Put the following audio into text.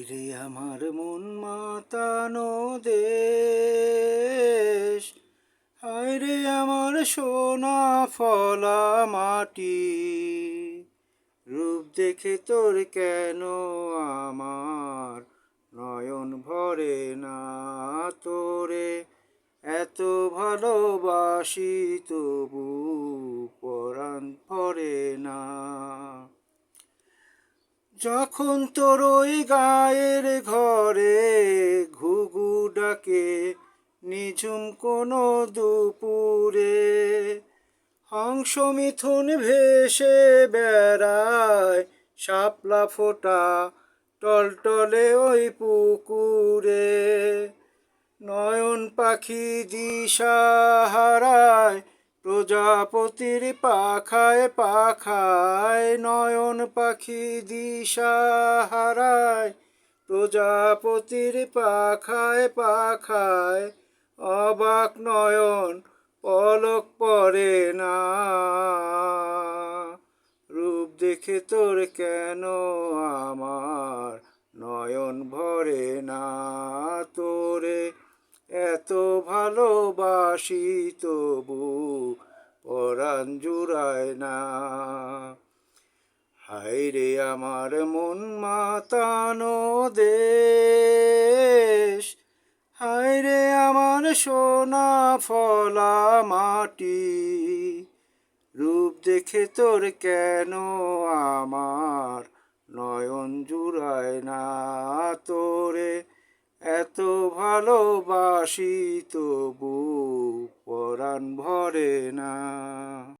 হায়রে আমার মন মাতানো দেশ, হায়রে আমার সোনা ফলা মাটি। রূপ দেখে তোর কেন আমার নয়ন ভরে না, তোরে এত ভালোবাসি তবু পরাণ ভরে না। যখন তোর ওই গায়ের ঘরে ঘুঘু ডাকে নিঝুম কোনো দুপুরে, হংস মিথুন ভেসে বেড়ায় শাপলা ফোটা টলটলে ওই পুকুরে, নয়ন পাখি দিশা হারায় প্রজাপতির পাখায় পাখায়, নয়ন পাখি দিশা হারায় প্রজাপতির পাখায় পাখায়, অবাক নয়ন পলক পড়ে না। রূপ দেখে তোর কেন আমার নয়ন ভরে না, তোরে এত ভালোবাসি তবু পরাণ জুড়ায় না। হায়রে আমার মন মাতানো দেশ, হায়রে আমার সোনা ফলা মাটি। রূপ দেখে তোর কেন আমার নয়ন জুড়ায় না, তোরে এত ভালোবাসি তবু পরাণ ভরে না।